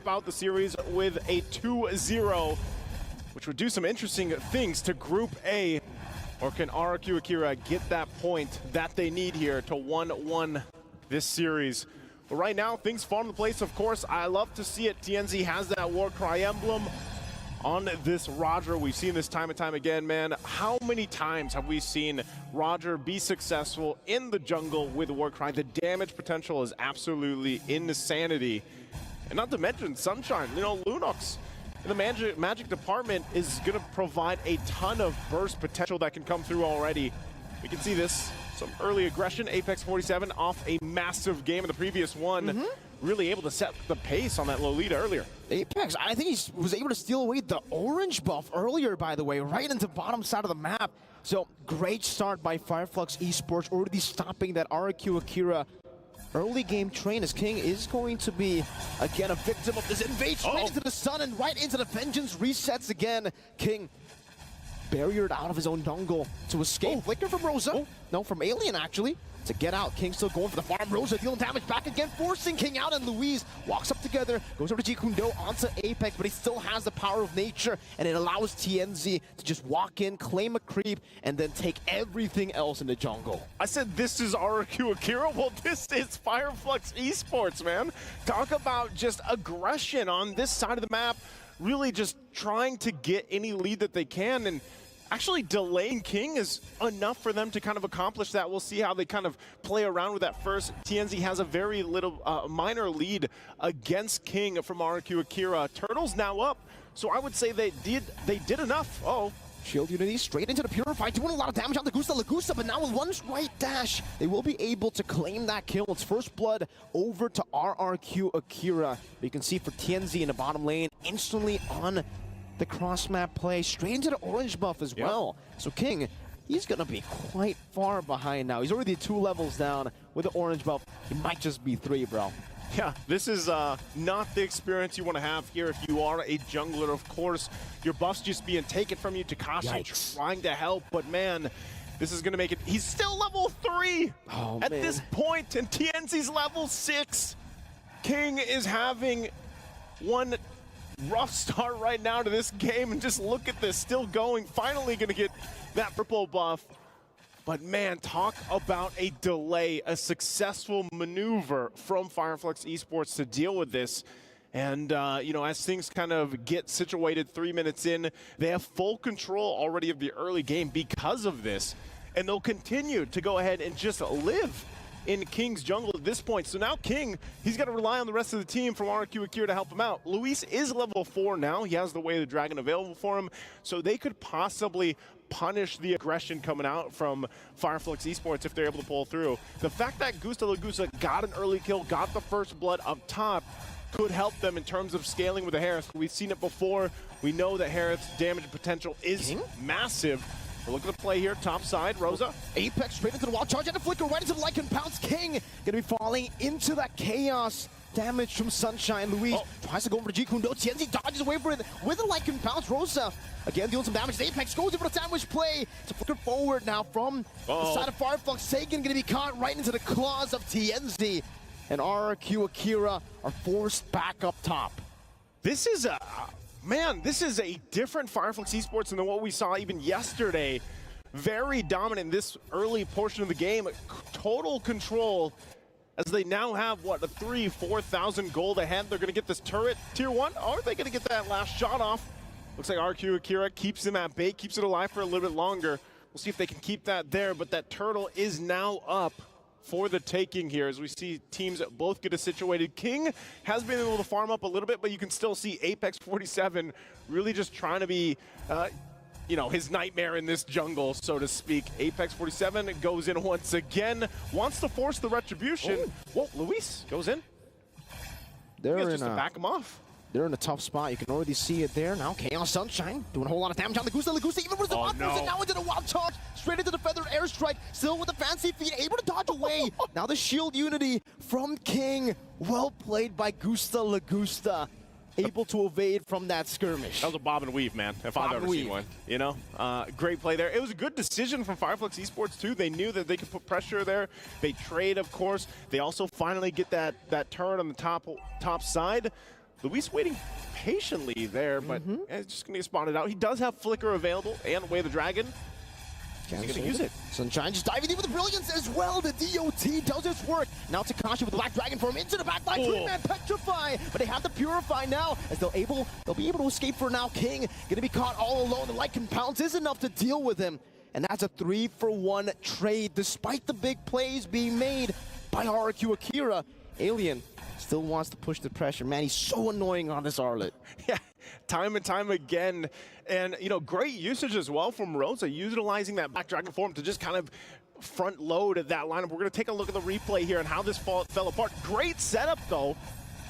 out the series with a 2-0, which would do some interesting things to Group A. Or can RRQ Akira get that point that they need here to 1-1 this series? But right now, things fall into place, of course. I love to see it. TNZ has that Warcry emblem on this Roger. We've seen this time and time again, man. How many times have we seen Roger be successful in the jungle with Warcry? The damage potential is absolutely insanity. And not to mention Sunshine, you know, Lunox in the magic department is going to provide a ton of burst potential that can come through already. We can see this, some early aggression. Apex 47 off a massive game in the previous one. Really able to set the pace on that Lolita earlier. Apex, I think he was able to steal away the orange buff earlier, by the way, right into the bottom side of the map. So great start by Flux Esports, already stopping that RRQ Akira early game train, as King is going to be, again, a victim of this invasion right into the sun and right into the vengeance resets again. King barriered out of his own jungle to escape. Flicker from Rosa. No, from Alien, actually, to get out. King still going for the farm. Rosa dealing damage back again, forcing King out, and Louise walks up together, goes over to Jikundo onto Apex, but he still has the power of nature, and it allows TNZ to just walk in, claim a creep, and then take everything else in the jungle. I said this is RRQ Akira. Well, this is Flux Esports, man. Talk about just aggression on this side of the map, really just trying to get any lead that they can, and actually delaying King is enough for them to kind of accomplish that. We'll see how they kind of play around with that first. TNZ has a very little minor lead against King from RRQ Akira. Turtle's now up, so I would say they did enough. Shield Unity straight into the Purify, doing a lot of damage on the Lagusta, but now with one right dash, they will be able to claim that kill. It's first blood over to RRQ Akira. But you can see for TNZ in the bottom lane, instantly on the cross-map play, straight into the orange buff as well. So King, he's gonna be quite far behind now. He's already 2 levels down with the orange buff. He might just be 3, bro. Yeah, this is not the experience you want to have here if you are a jungler. Of course, your buff's just being taken from you. Takashi trying to help, but man, this is going to make it. He's still level 3 at this point, and TNZ's level 6. King is having one rough start right now to this game, and just look at this, still going. Finally going to get that purple buff. But man, talk about a delay, a successful maneuver from Flux Esports to deal with this. And, you know, as things kind of get situated 3 minutes in, they have full control already of the early game because of this. And they'll continue to go ahead and just live in King's jungle at this point. So now King, he's got to rely on the rest of the team from RRQ Akira to help him out. Luis is level 4 now. He has the Way of the Dragon available for him. So they could possibly punish the aggression coming out from Flux Esports if they're able to pull through. The fact that Lagusta got an early kill, got the first blood up top, could help them in terms of scaling with the Harris. We've seen it before. We know that Harris' damage potential is massive. We're looking to play here, top side, Rosa. Apex straight into the wall, charge and a flicker right into the Lycan Pounce. King gonna be falling into that chaos. Damage from Sunshine. Louise tries to go over to Jikundo. TNZ dodges away for it with a Lycan Pounce. Rosa again dealing some damage. Apex goes over the sandwich play. It's a flicker forward now from the side of Flux. Sagan gonna be caught right into the claws of TNZ. And RRQ Akira are forced back up top. This is a... Man, this is a different Flux Esports than what we saw even yesterday. Very dominant in this early portion of the game. Total control as they now have, what, a 3,000-4,000 gold ahead. They're going to get this turret tier 1. Are they going to get that last shot off? Looks like RQ Akira keeps him at bay, keeps it alive for a little bit longer. We'll see if they can keep that there, but that turtle is now up for the taking here as we see teams both get situated. King has been able to farm up a little bit, but you can still see Apex 47 really just trying to be, you know, his nightmare in this jungle, so to speak. Apex 47 goes in once again, wants to force the retribution. Whoa, Luis goes in. They're just to back him off. They're in a tough spot. You can already see it there. Now Chaos Sunshine doing a whole lot of damage on the Lagusta even with the wild person now into the wild charge. Straight into the feathered airstrike. Still with the fancy feet, able to dodge away. Now the shield unity from King. Well played by Lagusta. Able to evade from that skirmish. That was a bob and weave, man, if I've ever seen one. You know, great play there. It was a good decision from Flux Esports, too. They knew that they could put pressure there. They trade, of course. They also finally get that turret on the top side. Luis waiting patiently there, but it's just going to get spotted out. He does have Flicker available and Way the Dragon. He's going to use it. Sunshine just diving in with the brilliance as well. The DOT does its work. Now Takashi with the Black Dragon form into the back line. Three-man Petrify, but they have to Purify now as they'll be able to escape for now. King going to be caught all alone. The Light Compounds is enough to deal with him. And that's a 3-for-1 trade despite the big plays being made by RQ Akira. Alien still wants to push the pressure. Man, he's so annoying on this Arlet. Yeah, time and time again. And, you know, great usage as well from Rosa, utilizing that Black Dragon form to just kind of front load at that lineup. We're going to take a look at the replay here and how this fell apart. Great setup, though,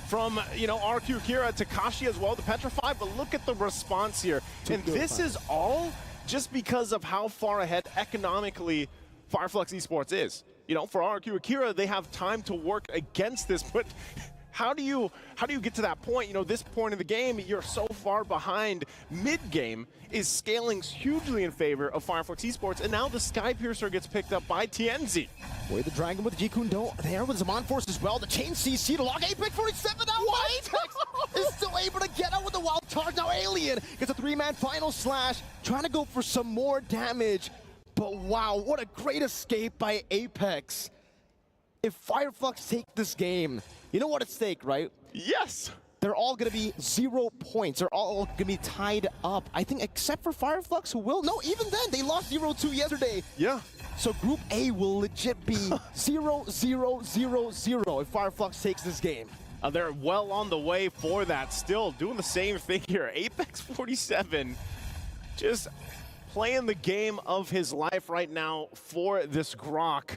from, you know, RQ Akira, Takashi as well, the Petrify, but look at the response here. And this is all just because of how far ahead economically Flux Esports is. You know, for RQ Akira, they have time to work against this, but how do you get to that point? You know, this point of the game, you're so far behind. Mid-game is scaling hugely in favor of Flux Esports, and now the Sky Piercer gets picked up by TNZ. Way the Dragon with Jikundo there with Zaman Force as well. The Chain CC to lock Apex 47 out. Apex is still able to get out with the wild charge. Now Alien gets a 3-man final slash, trying to go for some more damage. But wow, what a great escape by Apex. If Flux take this game, you know what at stake, right? Yes. They're all going to be 0 points. They're all going to be tied up. I think except for Flux, who will. No, even then, they lost 0-2 yesterday. Yeah. So Group A will legit be 0-0-0-0 if Flux takes this game. They're well on the way for that. Still doing the same thing here. Apex 47 just playing the game of his life right now for this Grok.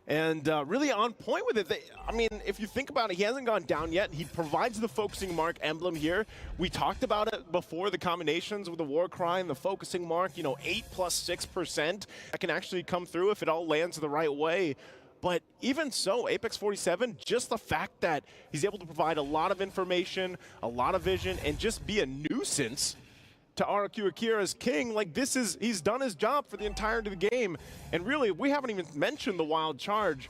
And really on point with it. I mean, if you think about it, he hasn't gone down yet. He provides the focusing mark emblem here. We talked about it before, the combinations with the war cry and the focusing mark, you know, 8 plus 6%. That can actually come through if it all lands the right way. But even so, Apex 47, just the fact that he's able to provide a lot of information, a lot of vision, and just be a nuisance to RQ Akira's King, like this is, he's done his job for the entirety of the game. And really, we haven't even mentioned the wild charge.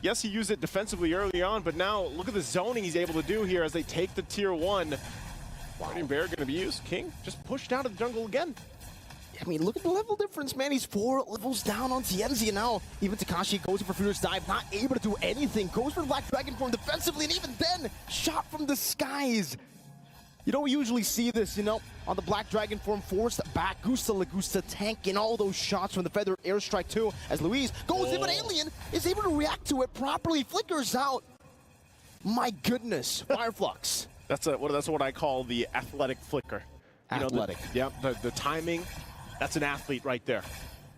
Yes, he used it defensively early on, but now look at the zoning he's able to do here as they take the tier 1. Guardian Bear gonna be used. King just pushed out of the jungle again. I mean, look at the level difference, man. He's 4 levels down on TNZ, and now even Takashi goes for Furious Dive, not able to do anything. Goes for Black Dragon form defensively, and even then, shot from the skies. You don't usually see this, you know, on the Black Dragon form, forced back, Gusta Lagusta tanking all those shots from the Feather Airstrike too, as Luis goes in, but Alien is able to react to it properly, flickers out. My goodness, Flux. That's what I call the athletic flicker. Athletic. The timing, that's an athlete right there.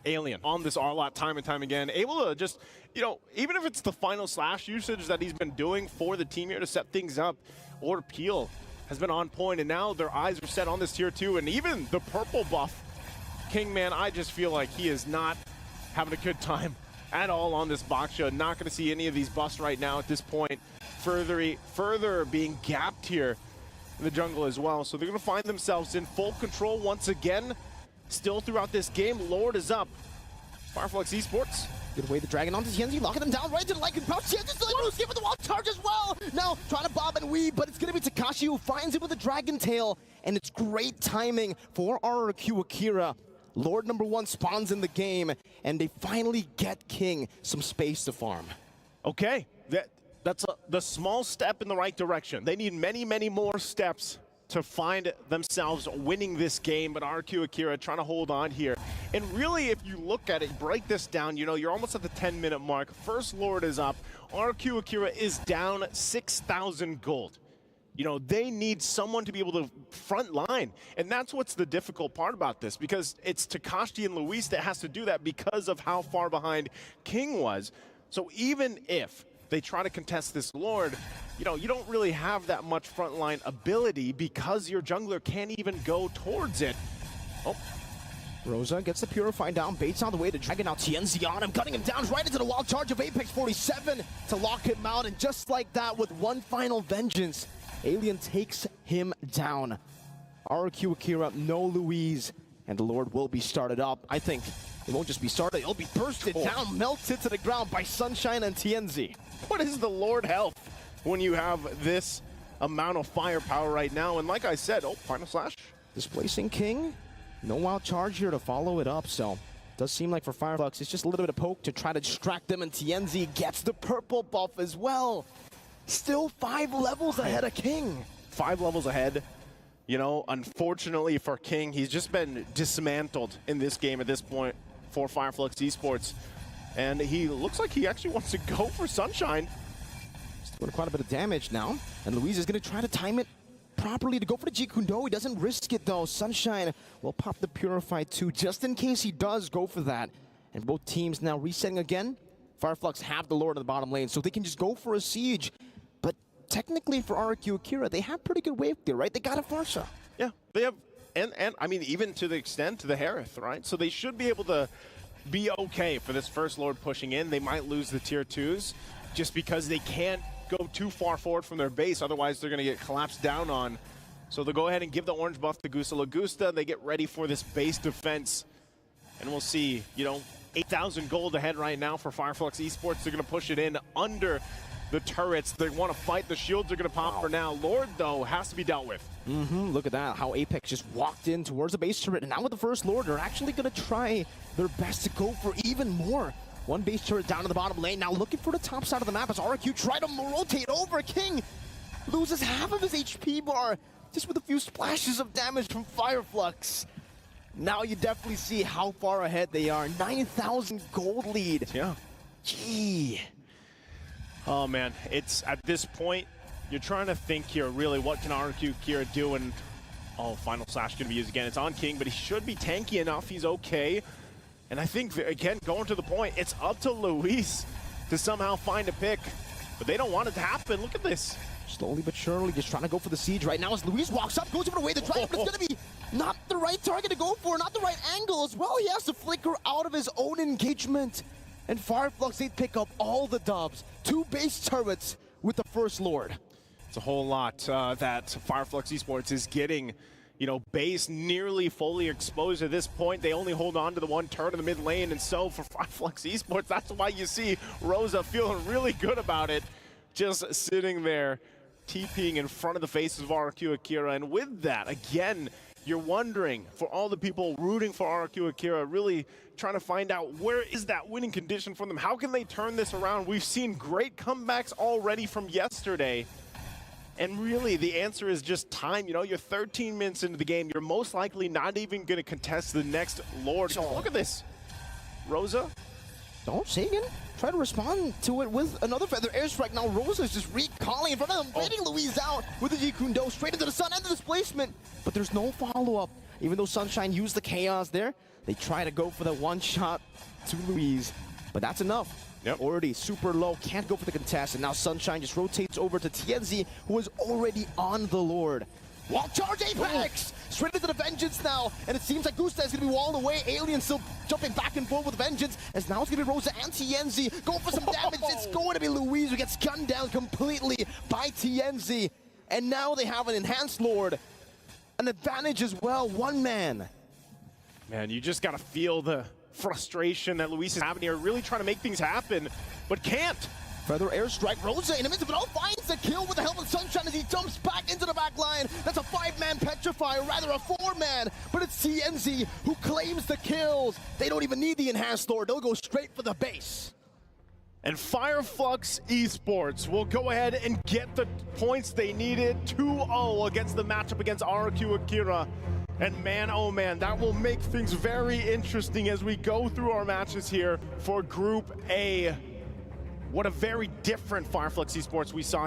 Alien on this R-Lot time and time again, able to just, you know, even if it's the final slash usage that he's been doing for the team here to set things up, or Peel has been on point, and now their eyes are set on this tier 2, and even the purple buff King, man, I just feel like he is not having a good time at all on this Baksha. Not going to see any of these buffs right now at this point. Further being gapped here in the jungle as well, so they're going to find themselves in full control once again. Still throughout this game, Lord is up. Flux Esports. Good way the Dragon onto TNZ, locking them down right into the Light Compound. TNZ still able to escape with the wild charge as well. Now trying to bob and weave, but it's going to be Takashi who finds it with a Dragon Tail, and it's great timing for RQ Akira. Lord #1 spawns in the game, and they finally get King some space to farm. Okay, that's the small step in the right direction. They need many, many more steps to find themselves winning this game, but RQ Akira trying to hold on here. And really, if you look at it, break this down, you know, you're almost at the 10-minute mark. First Lord is up. RQ Akira is down 6,000 gold. You know, they need someone to be able to front line. And that's what's the difficult part about this, because it's Takashi and Luis that has to do that because of how far behind King was. So even if they try to contest this Lord, you know, you don't really have that much frontline ability because your jungler can't even go towards it. Oh. Rosa gets the Purify down, baits on the way to Dragon. Now TNZ on him, cutting him down right into the wild charge of Apex 47 to lock him out. And just like that, with one final vengeance, Alien takes him down. RQ Akira, no Louise, and the Lord will be started up. I think it won't just be started, it'll be bursted down, melted to the ground by Sunshine and TNZ. What is the Lord health when you have this amount of firepower right now. And like I said, oh, Final Slash. Displacing King. No wild charge here to follow it up, so does seem like for Fireflux, it's just a little bit of poke to try to distract them, and TNZ gets the purple buff as well. Still 5 levels ahead of King. 5 levels ahead. You know, unfortunately for King, he's just been dismantled in this game at this point for Fireflux Esports. And he looks like he actually wants to go for Sunshine. He's doing quite a bit of damage now. And Luis is going to try to time it properly to go for the Jikundo. He doesn't risk it though. Sunshine will pop the Purify too, just in case he does go for that. And both teams now resetting again. Fireflux have the Lord in the bottom lane, so they can just go for a siege. But technically for RQ Akira, they have pretty good wave there, right? They got a Farsa. Yeah, they have, and I mean, even to the extent to the Harith, right? So they should be able to be okay for this first Lord pushing in. They might lose the tier 2s just because they can't go too far forward from their base, otherwise they're going to get collapsed down on. So they'll go ahead and give the orange buff to Gusta Lagusta. They get ready for this base defense, and we'll see, you know, 8,000 gold ahead right now for Fireflux Esports. They're going to push it in under the turrets. They want to fight. The shields are going to pop for now. Lord, though, has to be dealt with. Look at that, how Apex just walked in towards the base turret, and now with the first Lord, they're actually going to try their best to go for even more. One base turret down to the bottom lane, now looking for the top side of the map as RQ try to rotate over. King loses half of his HP bar just with a few splashes of damage from Fireflux. Now you definitely see how far ahead they are. 9,000 gold lead. Yeah. Gee. Oh man, it's at this point, you're trying to think here, really, what can RQ Akira do? And oh, Final Slash gonna be used again. It's on King, but he should be tanky enough. He's okay. And I think, again, going to the point, it's up to Luis to somehow find a pick. But they don't want it to happen. Look at this. Slowly but surely, just trying to go for the siege right now as Luis walks up, goes over the way to try, but it's gonna be not the right target to go for, not the right angle as well. He has to flicker out of his own engagement. And Fireflux, they pick up all the dubs. 2 base turrets with the first Lord. It's a whole lot that Fireflux Esports is getting. You know, base nearly fully exposed at this point. They only hold on to the 1 turret in the mid lane, and so for Flux Esports, that's why you see Rosa feeling really good about it, just sitting there, TPing in front of the faces of RQ Akira. And with that, again, you're wondering, for all the people rooting for RQ Akira, really trying to find out where is that winning condition for them? How can they turn this around? We've seen great comebacks already from yesterday. And really, the answer is just time. You know, you're 13 minutes into the game. You're most likely not even going to contest the next Lord. Oh, look at this. Rosa. Don't Sagan try to respond to it with another feather airstrike. Now Rosa's just recalling in front of them, baiting Luis out with the Jikundo straight into the sun and the displacement. But there's no follow-up. Even though Sunshine used the chaos there, they try to go for the one shot to Luis. But that's enough. Yep. Already super low, can't go for the contest, and now Sunshine just rotates over to TNZ, who is already on the Lord. Wall charge Apex! Straight into the Vengeance now, and it seems like Gusta is going to be walled away. Alien still jumping back and forth with Vengeance, as now it's going to be Rosa and TNZ going for some damage. It's going to be Luis who gets gunned down completely by TNZ. And now they have an enhanced Lord, an advantage as well, 1 man. Man, you just got to feel the frustration that Luis is having here, really trying to make things happen, but can't. Feather airstrike, Rosa in the midst of it all finds the kill with the help of Sunshine as he jumps back into the back line. That's a 5-man petrify, or rather a 4-man, but it's TNZ who claims the kills. They don't even need the enhanced Lord, they'll go straight for the base. And Fireflux Esports will go ahead and get the points they needed, 2-0 against the matchup against RQ Akira. And man, oh man, that will make things very interesting as we go through our matches here for Group A. What a very different Fireflux Esports we saw